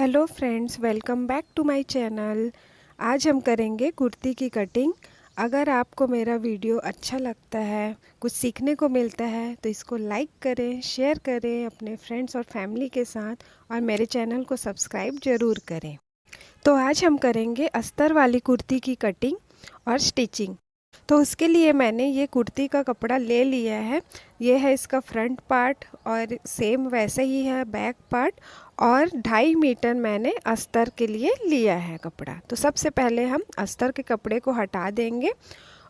Hello friends, welcome back to my channel. आज हम करेंगे कुर्ती की कटिंग। अगर आपको मेरा वीडियो अच्छा लगता है, कुछ सीखने को मिलता है, तो इसको लाइक करें, शेयर करें अपने फ्रेंड्स और फैमिली के साथ, और मेरे चैनल को सब्सक्राइब ज़रूर करें। तो आज हम करेंगे अस्तर वाली कुर्ती की कटिंग और स्टिचिंग। तो उसके लिए मैंने ये कुर्ती का कपड़ा ले लिया है। ये है इसका फ्रंट पार्ट और सेम वैसे ही है बैक पार्ट, और 2.5 मीटर मैंने अस्तर के लिए लिया है कपड़ा। तो सबसे पहले हम अस्तर के कपड़े को हटा देंगे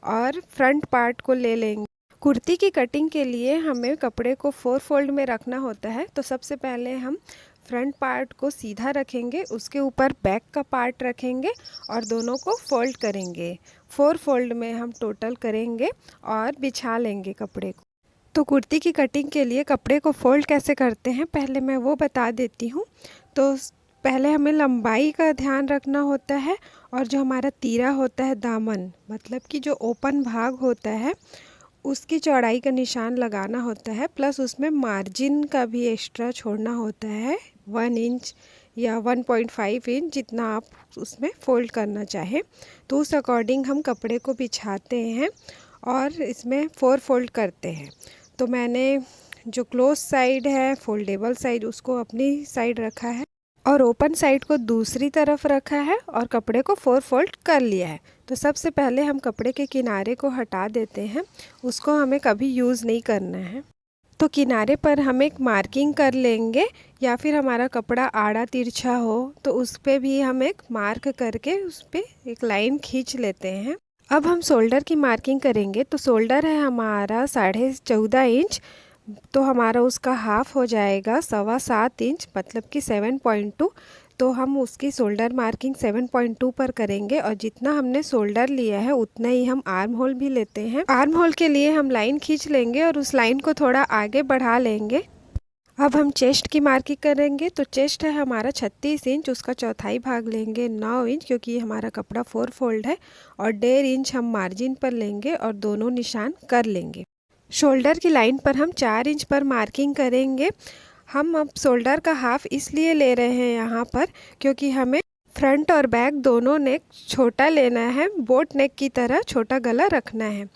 और फ्रंट पार्ट को ले लेंगे। कुर्ती की कटिंग के लिए हमें कपड़े को 4 फोल्ड में रखना होता है। तो सबसे पहले हम फ्रंट पार्ट को सीधा रखेंगे, उसके ऊपर बैक का पार्ट रखेंगे और दोनों को फोल्ड करेंगे। 4 फोल्ड में हम टोटल करेंगे और बिछा लेंगे कपड़े को। तो कुर्ती की कटिंग के लिए कपड़े को फोल्ड कैसे करते हैं पहले मैं वो बता देती हूँ। तो पहले हमें लंबाई का ध्यान रखना होता है, और जो हमारा तीरा होता है दामन, मतलब कि जो ओपन भाग होता है, उसकी चौड़ाई का निशान लगाना होता है। प्लस उसमें मार्जिन का भी एक्स्ट्रा छोड़ना होता है 1 इंच या 1.5 इंच, जितना आप उसमें फ़ोल्ड करना चाहें। तो उस अकॉर्डिंग हम कपड़े को बिछाते हैं और इसमें 4 फोल्ड करते हैं। तो मैंने जो क्लोज साइड है, फोल्डेबल साइड, उसको अपनी साइड रखा है और ओपन साइड को दूसरी तरफ रखा है और कपड़े को 4 फोल्ड कर लिया है। तो सबसे पहले हम कपड़े के किनारे को हटा देते हैं, उसको हमें कभी यूज़ नहीं करना है। तो किनारे पर हम एक मार्किंग कर लेंगे, या फिर हमारा कपड़ा आड़ा तिरछा हो तो उस पर भी हम एक मार्क करके उस पर एक लाइन खींच लेते हैं। अब हम शोल्डर की मार्किंग करेंगे। तो शोल्डर है हमारा 14.5 इंच, तो हमारा उसका हाफ हो जाएगा 7.25 इंच, मतलब कि 7.2। तो हम उसकी शोल्डर मार्किंग 7.2 पर करेंगे, और जितना हमने शोल्डर लिया है उतना ही हम आर्म होल भी लेते हैं। आर्म होल के लिए हम लाइन खींच लेंगे और उस लाइन को थोड़ा आगे बढ़ा लेंगे। अब हम चेस्ट की मार्किंग करेंगे। तो चेस्ट है हमारा 36 इंच, उसका चौथाई भाग लेंगे 9 इंच, क्योंकि ये हमारा कपड़ा 4 फोल्ड है, और 1.5 इंच हम मार्जिन पर लेंगे और दोनों निशान कर लेंगे। शोल्डर की लाइन पर हम 4 इंच पर मार्किंग करेंगे। हम अब शोल्डर का हाफ इसलिए ले रहे हैं यहाँ पर, क्योंकि हमें फ्रंट और बैक दोनों नेक छोटा लेना है, बोट नेक की तरह छोटा गला रखना है।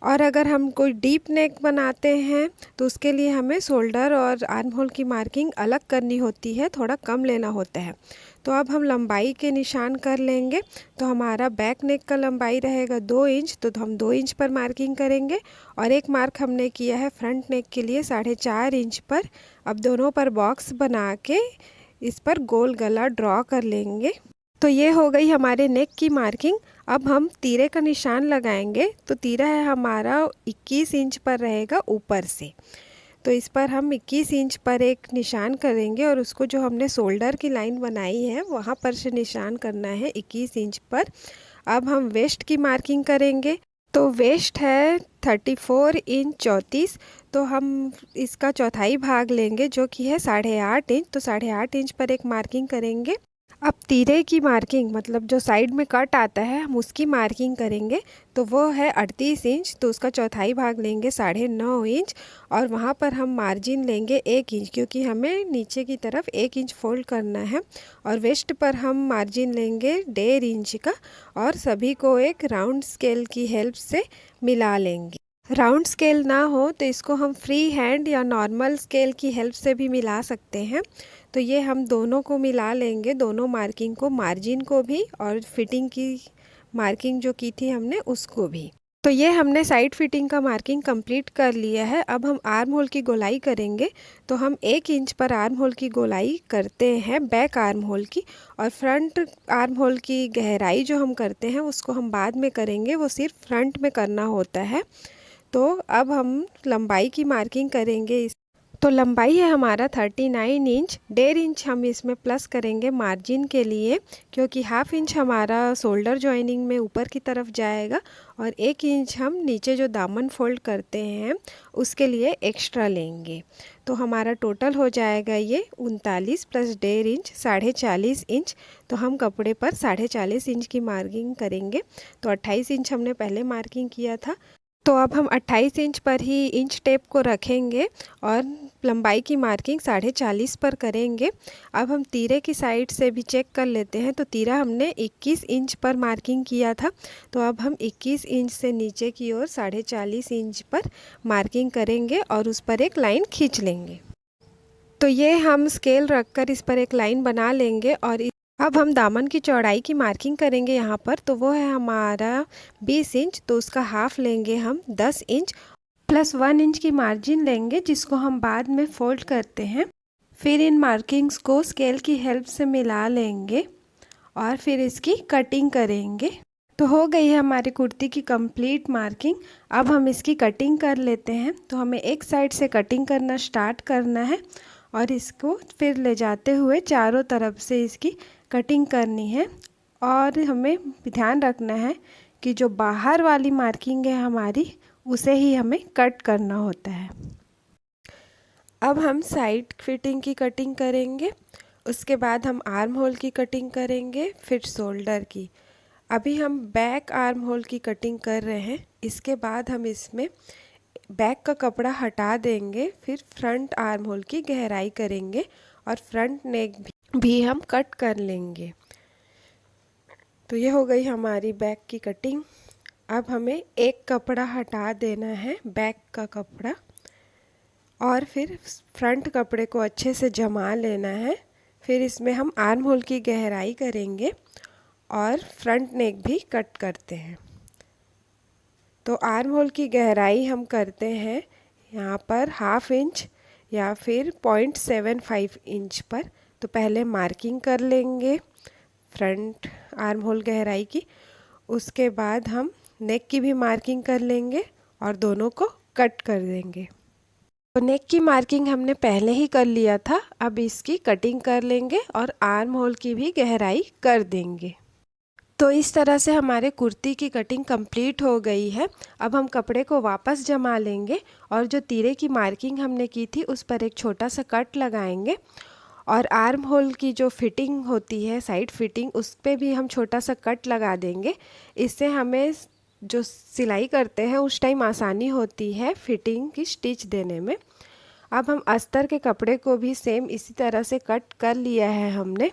और अगर हम कोई डीप नेक बनाते हैं तो उसके लिए हमें शोल्डर और आर्म होल की मार्किंग अलग करनी होती है, थोड़ा कम लेना होता है। तो अब हम लंबाई के निशान कर लेंगे। तो हमारा बैक नेक का लंबाई रहेगा 2 इंच, तो हम 2 इंच पर मार्किंग करेंगे। और एक मार्क हमने किया है फ्रंट नेक के लिए 4.5 इंच पर। अब दोनों पर बॉक्स बना के इस पर गोल गला ड्रॉ कर लेंगे। तो ये हो गई हमारे नेक की मार्किंग। अब हम तीरे का निशान लगाएंगे। तो तीरा है हमारा 21 इंच पर रहेगा ऊपर से। तो इस पर हम 21 इंच पर एक निशान करेंगे, और उसको जो हमने शोल्डर की लाइन बनाई है वहाँ पर से निशान करना है 21 इंच पर। अब हम वेस्ट की मार्किंग करेंगे। तो वेस्ट है 34 इंच 34। तो हम इसका चौथाई भाग लेंगे, जो कि है 8.5 इंच। तो 8.5 इंच पर एक मार्किंग करेंगे। अब तीरे की मार्किंग, मतलब जो साइड में कट आता है, हम उसकी मार्किंग करेंगे। तो वो है 38 इंच। तो उसका चौथाई भाग लेंगे 9.5 इंच, और वहाँ पर हम मार्जिन लेंगे 1 इंच, क्योंकि हमें नीचे की तरफ 1 इंच फोल्ड करना है। और वेस्ट पर हम मार्जिन लेंगे 1.5 इंच का, और सभी को एक राउंड स्केल की हेल्प से मिला लेंगे। राउंड स्केल ना हो तो इसको हम फ्री हैंड या नॉर्मल स्केल की हेल्प से भी मिला सकते हैं। तो ये हम दोनों को मिला लेंगे, दोनों मार्किंग को, मार्जिन को भी और फिटिंग की मार्किंग जो की थी हमने उसको भी। तो ये हमने साइड फिटिंग का मार्किंग कंप्लीट कर लिया है। अब हम आर्म होल की गोलाई करेंगे। तो हम 1 इंच पर आर्म होल की गोलाई करते हैं, बैक आर्म होल की। और फ्रंट आर्म होल की गहराई जो हम करते हैं उसको हम बाद में करेंगे, वो सिर्फ फ्रंट में करना होता है। तो अब हम लंबाई की मार्किंग करेंगे। तो लंबाई है हमारा 39 इंच। 1.5 इंच हम इसमें प्लस करेंगे मार्जिन के लिए, क्योंकि हाफ इंच हमारा शोल्डर जॉइनिंग में ऊपर की तरफ जाएगा, और 1 इंच हम नीचे जो दामन फोल्ड करते हैं उसके लिए एक्स्ट्रा लेंगे। तो हमारा टोटल हो जाएगा ये 39 प्लस 1.5 इंच 40.5 इंच। तो हम कपड़े पर 40.5 इंच की मार्किंग करेंगे। तो 28 इंच हमने पहले मार्किंग किया था। तो अब हम 28 इंच पर ही इंच टेप को रखेंगे और लंबाई की मार्किंग 40.5 पर करेंगे। अब हम तीरे की साइड से भी चेक कर लेते हैं। तो तीरा हमने 21 इंच पर मार्किंग किया था, तो अब हम 21 इंच से नीचे की ओर 40.5 इंच पर मार्किंग करेंगे और उस पर एक लाइन खींच लेंगे। तो ये हम स्केल रखकर इस पर एक लाइन बना लेंगे और अब हम दामन की चौड़ाई की मार्किंग करेंगे यहाँ पर। तो वो है हमारा 20 इंच, तो उसका हाफ लेंगे हम 10 इंच प्लस 1 इंच की मार्जिन लेंगे, जिसको हम बाद में फोल्ड करते हैं। फिर इन मार्किंग्स को स्केल की हेल्प से मिला लेंगे और फिर इसकी कटिंग करेंगे। तो हो गई है हमारी कुर्ती की कंप्लीट मार्किंग। अब हम इसकी कटिंग कर लेते हैं। तो हमें एक साइड से कटिंग करना स्टार्ट करना है और इसको फिर ले जाते हुए चारों तरफ से इसकी कटिंग करनी है। और हमें ध्यान रखना है कि जो बाहर वाली मार्किंग है हमारी, उसे ही हमें कट करना होता है। अब हम साइड फिटिंग की कटिंग करेंगे, उसके बाद हम आर्म होल की कटिंग करेंगे, फिर शोल्डर की। अभी हम बैक आर्म होल की कटिंग कर रहे हैं। इसके बाद हम इसमें बैक का कपड़ा हटा देंगे, फिर फ्रंट आर्म होल की गहराई करेंगे और फ्रंट नेक भी हम कट कर लेंगे। तो ये हो गई हमारी बैक की कटिंग। अब हमें एक कपड़ा हटा देना है, बैक का कपड़ा, और फिर फ्रंट कपड़े को अच्छे से जमा लेना है। फिर इसमें हम आर्म होल की गहराई करेंगे और फ्रंट नेक भी कट करते हैं। तो आर्म होल की गहराई हम करते हैं यहाँ पर 1/2 इंच या फिर 0.75 इंच पर। तो पहले मार्किंग कर लेंगे फ्रंट आर्म होल गहराई की, उसके बाद हम नेक की भी मार्किंग कर लेंगे और दोनों को कट कर देंगे। तो नेक की मार्किंग हमने पहले ही कर लिया था, अब इसकी कटिंग कर लेंगे और आर्म होल की भी गहराई कर देंगे। तो इस तरह से हमारे कुर्ती की कटिंग कंप्लीट हो गई है। अब हम कपड़े को वापस जमा लेंगे और जो तीरे की मार्किंग हमने की थी उस पर एक छोटा सा कट लगाएंगे और आर्म होल की जो फिटिंग होती है, साइड फिटिंग, उस पर भी हम छोटा सा कट लगा देंगे। इससे हमें जो सिलाई करते हैं उस टाइम आसानी होती है फिटिंग की स्टिच देने में। अब हम अस्तर के कपड़े को भी सेम इसी तरह से कट कर लिया है हमने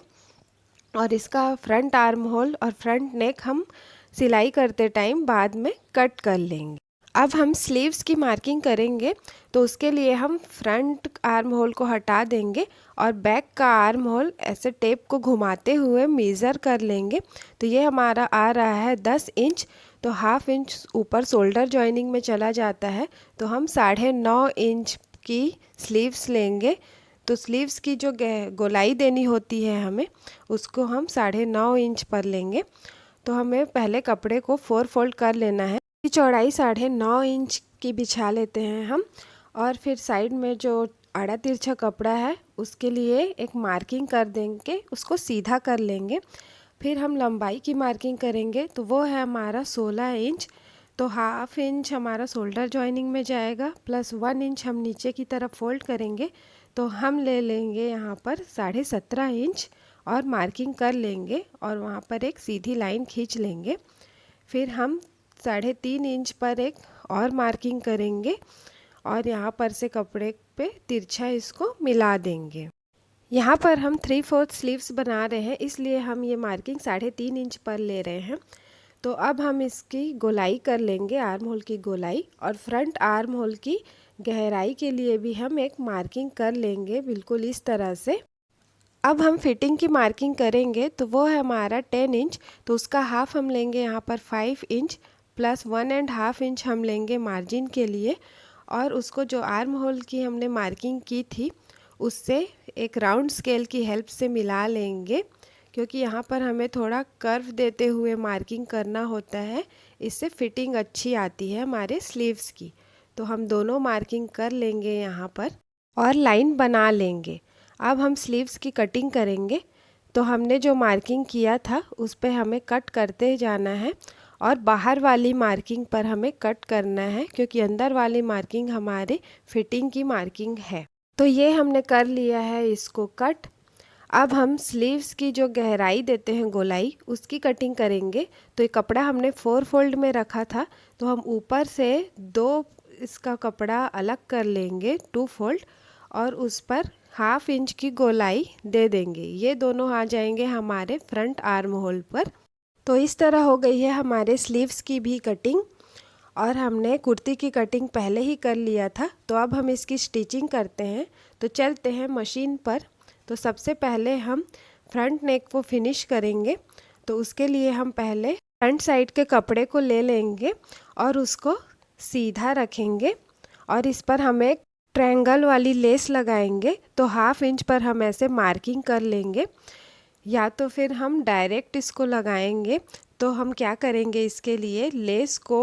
और इसका फ्रंट आर्म होल और फ्रंट नेक हम सिलाई करते टाइम बाद में कट कर लेंगे। अब हम स्लीव्स की मार्किंग करेंगे, तो उसके लिए हम फ्रंट आर्म होल को हटा देंगे और बैक का आर्म होल ऐसे टेप को घुमाते हुए मेज़र कर लेंगे। तो ये हमारा आ रहा है 10 इंच। तो 1/2 इंच ऊपर शोल्डर जॉइनिंग में चला जाता है, तो हम 9.5 इंच की स्लीव्स लेंगे। तो स्लीव्स की जो गोलाई देनी होती है हमें, उसको हम 9.5 इंच पर लेंगे। तो हमें पहले कपड़े को 4 फोल्ड कर लेना है। चौड़ाई 9.5 इंच की बिछा लेते हैं हम और फिर साइड में जो आड़ा तिरछा कपड़ा है उसके लिए एक मार्किंग कर देंगे, उसको सीधा कर लेंगे। फिर हम लंबाई की मार्किंग करेंगे, तो वो है हमारा 16 इंच। तो 1/2 इंच हमारा शोल्डर जॉइनिंग में जाएगा प्लस 1 इंच हम नीचे की तरफ फोल्ड करेंगे। तो हम ले लेंगे यहाँ पर 17.5 इंच और मार्किंग कर लेंगे और वहाँ पर एक सीधी लाइन खींच लेंगे। फिर हम 3.5 इंच पर एक और मार्किंग करेंगे और यहाँ पर से कपड़े पे तिरछा इसको मिला देंगे। यहाँ पर हम 3/4 स्लीव्स बना रहे हैं, इसलिए हम ये मार्किंग 3.5 इंच पर ले रहे हैं। तो अब हम इसकी गोलाई कर लेंगे, आर्म होल की गोलाई, और फ्रंट आर्म होल की गहराई के लिए भी हम एक मार्किंग कर लेंगे बिल्कुल इस तरह से। अब हम फिटिंग की मार्किंग करेंगे, तो वो है हमारा 10 इंच। तो उसका हाफ हम लेंगे यहाँ पर 5 इंच प्लस 1.5 इंच हम लेंगे मार्जिन के लिए और उसको जो आर्म होल की हमने मार्किंग की थी उससे एक राउंड स्केल की हेल्प से मिला लेंगे, क्योंकि यहाँ पर हमें थोड़ा कर्व देते हुए मार्किंग करना होता है, इससे फिटिंग अच्छी आती है हमारे स्लीव्स की। तो हम दोनों मार्किंग कर लेंगे यहाँ पर और लाइन बना लेंगे। अब हम स्लीव्स की कटिंग करेंगे, तो हमने जो मार्किंग किया था उस पर हमें कट करते जाना है और बाहर वाली मार्किंग पर हमें कट करना है, क्योंकि अंदर वाली मार्किंग हमारे फिटिंग की मार्किंग है। तो ये हमने कर लिया है इसको कट। अब हम स्लीव्स की जो गहराई देते हैं गोलाई उसकी कटिंग करेंगे। तो ये कपड़ा हमने 4 फोल्ड में रखा था, तो हम ऊपर से 2 इसका कपड़ा अलग कर लेंगे 2 फोल्ड, और उस पर 1/2 इंच की गोलाई दे देंगे। ये दोनों आ जाएंगे हमारे फ्रंट आर्म होल पर। तो इस तरह हो गई है हमारे स्लीव्स की भी कटिंग, और हमने कुर्ती की कटिंग पहले ही कर लिया था। तो अब हम इसकी स्टिचिंग करते हैं। तो चलते हैं मशीन पर। तो सबसे पहले हम फ्रंट नेक को फिनिश करेंगे। तो उसके लिए हम पहले फ्रंट साइड के कपड़े को ले लेंगे और उसको सीधा रखेंगे, और इस पर हम एक ट्रायंगल वाली लेस लगाएंगे। तो 1/2 इंच पर हम ऐसे मार्किंग कर लेंगे, या तो फिर हम डायरेक्ट इसको लगाएंगे। तो हम क्या करेंगे, इसके लिए लेस को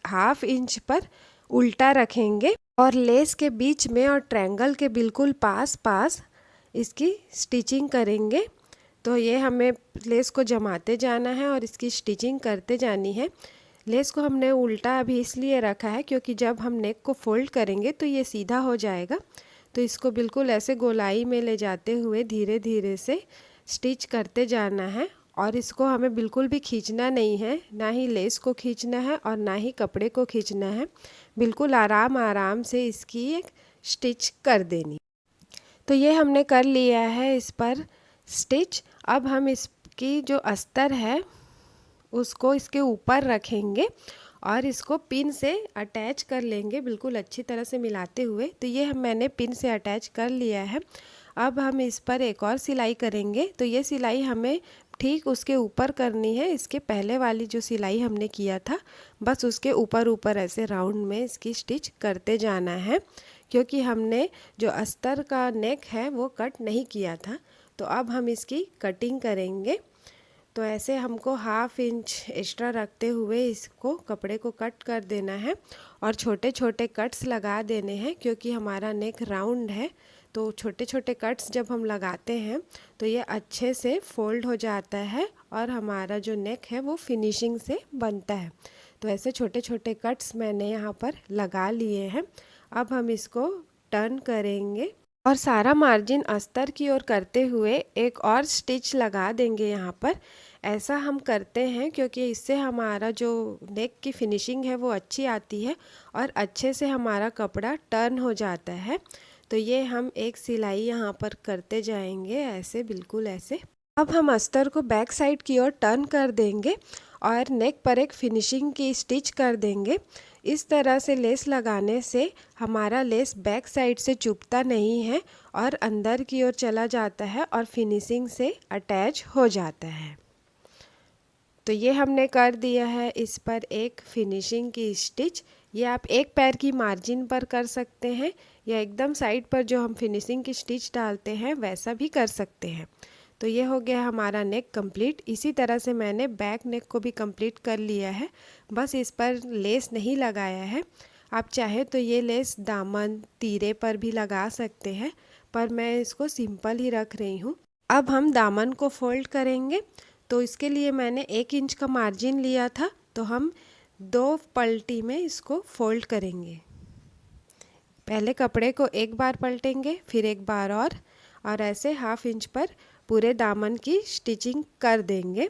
1/2 इंच पर उल्टा रखेंगे और लेस के बीच में और ट्रायंगल के बिल्कुल पास पास इसकी स्टिचिंग करेंगे। तो ये हमें लेस को जमाते जाना है और इसकी स्टिचिंग करते जानी है। लेस को हमने उल्टा अभी इसलिए रखा है क्योंकि जब हम नेक को फोल्ड करेंगे तो ये सीधा हो जाएगा। तो इसको बिल्कुल ऐसे गोलाई में ले जाते हुए धीरे धीरे से स्टिच करते जाना है, और इसको हमें बिल्कुल भी खींचना नहीं है, ना ही लेस को खींचना है और ना ही कपड़े को खींचना है। बिल्कुल आराम आराम से इसकी एक स्टिच कर देनी। तो ये हमने कर लिया है इस पर स्टिच। अब हम इसकी जो अस्तर है उसको इसके ऊपर रखेंगे और इसको पिन से अटैच कर लेंगे, बिल्कुल अच्छी तरह से मिलाते हुए। तो ये मैंने पिन से अटैच कर लिया है। अब हम इस पर एक और सिलाई करेंगे। तो ये सिलाई हमें ठीक उसके ऊपर करनी है, इसके पहले वाली जो सिलाई हमने किया था बस उसके ऊपर ऊपर ऐसे राउंड में इसकी स्टिच करते जाना है, क्योंकि हमने जो अस्तर का नेक है वो कट नहीं किया था। तो अब हम इसकी कटिंग करेंगे। तो ऐसे हमको 1/2 इंच एक्स्ट्रा रखते हुए इसको कपड़े को कट कर देना है और छोटे छोटे कट्स लगा देने हैं, क्योंकि हमारा नेक राउंड है। तो छोटे छोटे कट्स जब हम लगाते हैं तो ये अच्छे से फोल्ड हो जाता है और हमारा जो नेक है वो फिनिशिंग से बनता है। तो ऐसे छोटे छोटे कट्स मैंने यहाँ पर लगा लिए हैं। अब हम इसको टर्न करेंगे और सारा मार्जिन अस्तर की ओर करते हुए एक और स्टिच लगा देंगे यहाँ पर। ऐसा हम करते हैं क्योंकि इससे हमारा जो नेक की फिनिशिंग है वो अच्छी आती है और अच्छे से हमारा कपड़ा टर्न हो जाता है। तो ये हम एक सिलाई यहाँ पर करते जाएंगे ऐसे, बिल्कुल ऐसे। अब हम अस्तर को बैक साइड की ओर टर्न कर देंगे और नेक पर एक फिनिशिंग की स्टिच कर देंगे। इस तरह से लेस लगाने से हमारा लेस बैक साइड से चुभता नहीं है और अंदर की ओर चला जाता है और फिनिशिंग से अटैच हो जाता है। तो ये हमने कर दिया है इस पर एक फिनिशिंग की स्टिच। ये आप एक पैर की मार्जिन पर कर सकते हैं या एकदम साइड पर जो हम फिनिशिंग की स्टिच डालते हैं वैसा भी कर सकते हैं। तो ये हो गया हमारा नेक कंप्लीट। इसी तरह से मैंने बैक नेक को भी कंप्लीट कर लिया है, बस इस पर लेस नहीं लगाया है। आप चाहे तो ये लेस दामन तीरे पर भी लगा सकते हैं, पर मैं इसको सिंपल ही रख रही हूँ। अब हम दामन को फोल्ड करेंगे। तो इसके लिए मैंने 1 इंच का मार्जिन लिया था, तो हम 2 पलटी में इसको फोल्ड करेंगे। पहले कपड़े को एक बार पलटेंगे, फिर एक बार और ऐसे 1/2 इंच पर पूरे दामन की स्टिचिंग कर देंगे।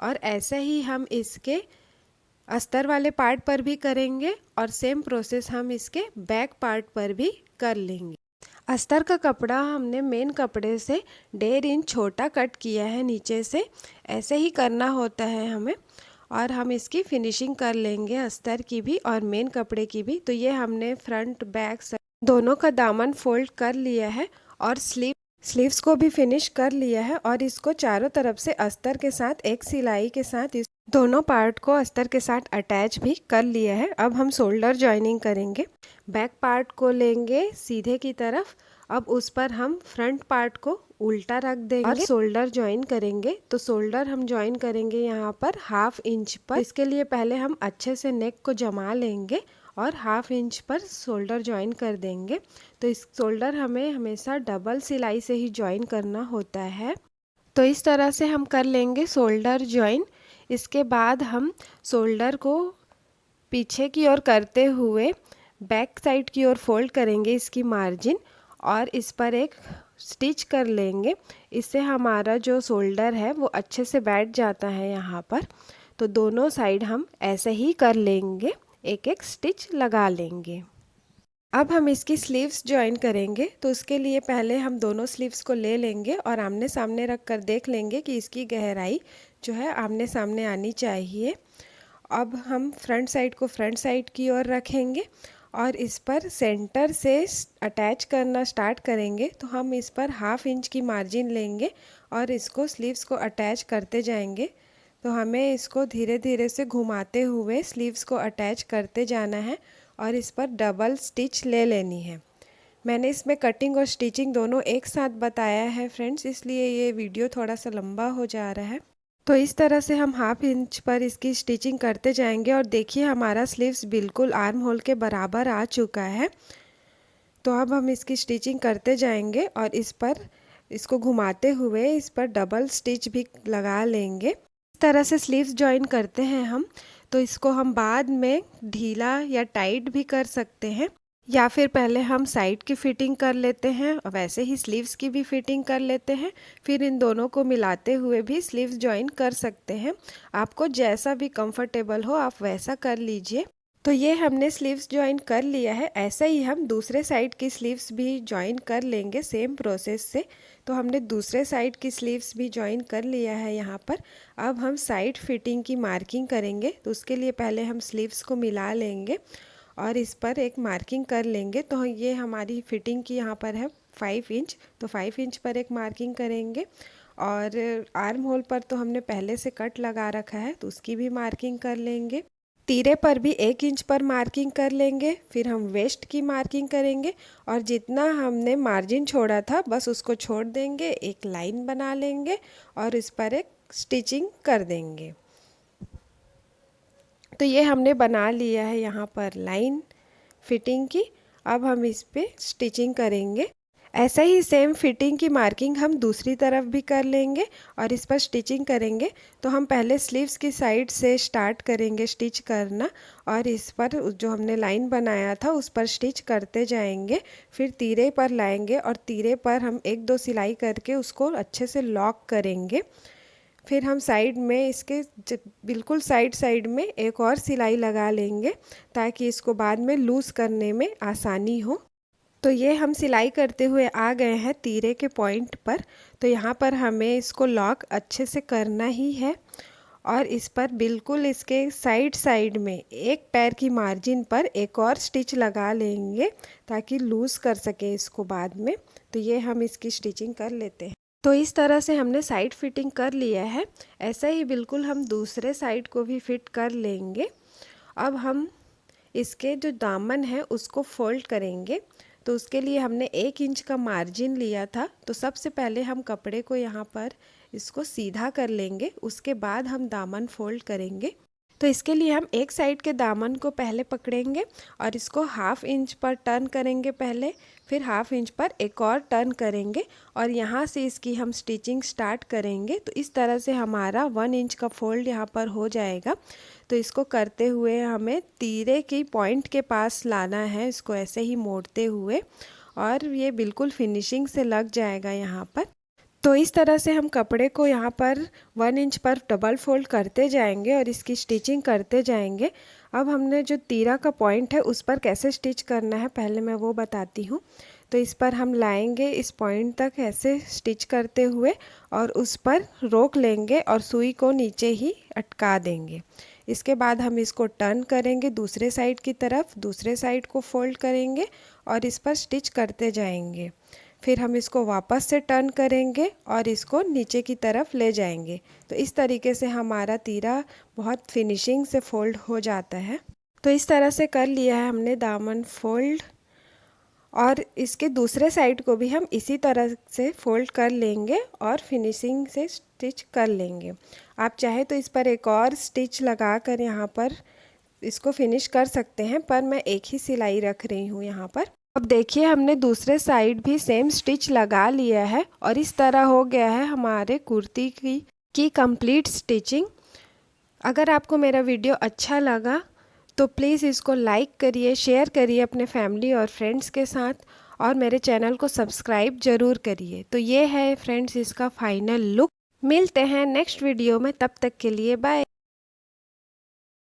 और ऐसे ही हम इसके अस्तर वाले पार्ट पर भी करेंगे और सेम प्रोसेस हम इसके बैक पार्ट पर भी कर लेंगे। अस्तर का कपड़ा हमने मेन कपड़े से 1.5 इंच छोटा कट किया है नीचे से, ऐसे ही करना होता है हमें। और हम इसकी फिनिशिंग कर लेंगे अस्तर की भी और मेन कपड़े की भी। तो ये हमने फ्रंट बैक दोनों का दामन फोल्ड कर लिया है और स्लीव्स को भी फिनिश कर लिया है, और इसको चारों तरफ से अस्तर के साथ एक सिलाई के साथ इस दोनों पार्ट को अस्तर के साथ अटैच भी कर लिया है। अब हम शोल्डर जॉइनिंग करेंगे। बैक पार्ट को लेंगे सीधे की तरफ, अब उस पर हम फ्रंट पार्ट को उल्टा रख देंगे और शोल्डर ज्वाइन करेंगे। तो शोल्डर हम ज्वाइन करेंगे यहाँ पर 1/2 इंच पर। इसके लिए पहले हम अच्छे से नेक को जमा लेंगे और 1/2 इंच पर शोल्डर ज्वाइन कर देंगे। तो इस शोल्डर हमें हमेशा डबल सिलाई से ही ज्वाइन करना होता है। तो इस तरह से हम कर लेंगे शोल्डर ज्वाइन। इसके बाद हम शोल्डर को पीछे की ओर करते हुए बैक साइड की ओर फोल्ड करेंगे इसकी मार्जिन, और इस पर एक स्टिच कर लेंगे। इससे हमारा जो शोल्डर है वो अच्छे से बैठ जाता है यहाँ पर। तो दोनों साइड हम ऐसे ही कर लेंगे, एक एक स्टिच लगा लेंगे। अब हम इसकी स्लीव्स ज्वाइन करेंगे। तो उसके लिए पहले हम दोनों स्लीव्स को ले लेंगे और आमने सामने रख कर देख लेंगे कि इसकी गहराई जो है आमने सामने आनी चाहिए। अब हम फ्रंट साइड को फ्रंट साइड की ओर रखेंगे और इस पर सेंटर से अटैच करना स्टार्ट करेंगे। तो हम इस पर 1/2 इंच की मार्जिन लेंगे और इसको स्लीव्स को अटैच करते जाएंगे। तो हमें इसको धीरे धीरे से घुमाते हुए स्लीव्स को अटैच करते जाना है और इस पर डबल स्टिच ले लेनी है। मैंने इसमें कटिंग और स्टिचिंग दोनों एक साथ बताया है फ्रेंड्स, इसलिए ये वीडियो थोड़ा सा लंबा हो जा रहा है। तो इस तरह से हम 1/2 इंच पर इसकी स्टिचिंग करते जाएंगे और देखिए हमारा स्लीव्स बिल्कुल आर्म होल के बराबर आ चुका है। तो अब हम इसकी स्टिचिंग करते जाएंगे और इस पर इसको घुमाते हुए इस पर डबल स्टिच भी लगा लेंगे। इस तरह से स्लीव्स ज्वाइन करते हैं हम। तो इसको हम बाद में ढीला या टाइट भी कर सकते हैं, या फिर पहले हम साइड की फिटिंग कर लेते हैं और वैसे ही स्लीव्स की भी फिटिंग कर लेते हैं। फिर इन दोनों को मिलाते हुए भी स्लीव्स ज्वाइन कर सकते हैं। आपको जैसा भी कंफर्टेबल हो आप वैसा कर लीजिए। तो ये हमने स्लीव्स ज्वाइन कर लिया है। ऐसे ही हम दूसरे साइड की स्लीव्स भी ज्वाइन कर लेंगे सेम प्रोसेस से। तो हमने दूसरे साइड की स्लीव्स भी ज्वाइन कर लिया है यहाँ पर। अब हम साइड फिटिंग की मार्किंग करेंगे। तो उसके लिए पहले हम स्लीव्स को मिला लेंगे और इस पर एक मार्किंग कर लेंगे। तो ये हमारी फिटिंग की यहाँ पर है 5 इंच। तो 5 इंच पर एक मार्किंग करेंगे और आर्म होल पर तो हमने पहले से कट लगा रखा है तो उसकी भी मार्किंग कर लेंगे। तीरे पर भी 1 इंच पर मार्किंग कर लेंगे। फिर हम वेस्ट की मार्किंग करेंगे और जितना हमने मार्जिन छोड़ा था बस उसको छोड़ देंगे, एक लाइन बना लेंगे और इस पर एक स्टिचिंग कर देंगे। तो ये हमने बना लिया है यहाँ पर लाइन फिटिंग की। अब हम इस पे स्टिचिंग करेंगे। ऐसा ही सेम फिटिंग की मार्किंग हम दूसरी तरफ भी कर लेंगे और इस पर स्टिचिंग करेंगे। तो हम पहले स्लीव्स की साइड से स्टार्ट करेंगे स्टिच करना और इस पर जो हमने लाइन बनाया था उस पर स्टिच करते जाएंगे। फिर तीरे पर लाएंगे और तीरे पर हम 1-2 सिलाई करके उसको अच्छे से लॉक करेंगे। फिर हम साइड में इसके बिल्कुल साइड में एक और सिलाई लगा लेंगे ताकि इसको बाद में लूज़ करने में आसानी हो। तो ये हम सिलाई करते हुए आ गए हैं तीरे के पॉइंट पर। तो यहाँ पर हमें इसको लॉक अच्छे से करना ही है और इस पर बिल्कुल इसके साइड में एक पैर की मार्जिन पर एक और स्टिच लगा लेंगे ताकि लूज़ कर सके इसको बाद में। तो ये हम इसकी स्टिचिंग कर लेते हैं। तो इस तरह से हमने साइड फिटिंग कर लिया है। ऐसा ही बिल्कुल हम दूसरे साइड को भी फिट कर लेंगे। अब हम इसके जो दामन है उसको फोल्ड करेंगे। तो उसके लिए हमने 1 इंच का मार्जिन लिया था। तो सबसे पहले हम कपड़े को यहाँ पर इसको सीधा कर लेंगे, उसके बाद हम दामन फोल्ड करेंगे। तो इसके लिए हम एक साइड के दामन को पहले पकड़ेंगे और इसको 1/2 इंच पर टर्न करेंगे पहले, फिर 1/2 इंच पर एक और टर्न करेंगे और यहाँ से इसकी हम स्टिचिंग स्टार्ट करेंगे। तो इस तरह से हमारा 1 इंच का फोल्ड यहाँ पर हो जाएगा। तो इसको करते हुए हमें तीरे की पॉइंट के पास लाना है, इसको ऐसे ही मोड़ते हुए, और ये बिल्कुल फिनिशिंग से लग जाएगा यहाँ पर। तो इस तरह से हम कपड़े को यहाँ पर 1 इंच पर डबल फोल्ड करते जाएंगे और इसकी स्टिचिंग करते जाएंगे। अब हमने जो तीरा का पॉइंट है उस पर कैसे स्टिच करना है पहले मैं वो बताती हूँ। तो इस पर हम लाएंगे इस पॉइंट तक ऐसे स्टिच करते हुए और उस पर रोक लेंगे और सुई को नीचे ही अटका देंगे। इसके बाद हम इसको टर्न करेंगे दूसरे साइड की तरफ, दूसरे साइड को फोल्ड करेंगे और इस पर स्टिच करते जाएंगे। फिर हम इसको वापस से टर्न करेंगे और इसको नीचे की तरफ ले जाएंगे। तो इस तरीके से हमारा तीरा बहुत फिनिशिंग से फोल्ड हो जाता है। तो इस तरह से कर लिया है हमने दामन फोल्ड और इसके दूसरे साइड को भी हम इसी तरह से फोल्ड कर लेंगे और फिनिशिंग से स्टिच कर लेंगे। आप चाहे तो इस पर एक और स्टिच लगा कर यहाँ पर इसको फिनिश कर सकते हैं, पर मैं एक ही सिलाई रख रही हूँ यहाँ पर। अब देखिए हमने दूसरे साइड भी सेम स्टिच लगा लिया है और इस तरह हो गया है हमारे कुर्ती की कंप्लीट स्टिचिंग। अगर आपको मेरा वीडियो अच्छा लगा तो प्लीज़ इसको लाइक करिए, शेयर करिए अपने फैमिली और फ्रेंड्स के साथ और मेरे चैनल को सब्सक्राइब ज़रूर करिए। तो ये है फ्रेंड्स इसका फाइनल लुक। मिलते हैं नेक्स्ट वीडियो में, तब तक के लिए बाय।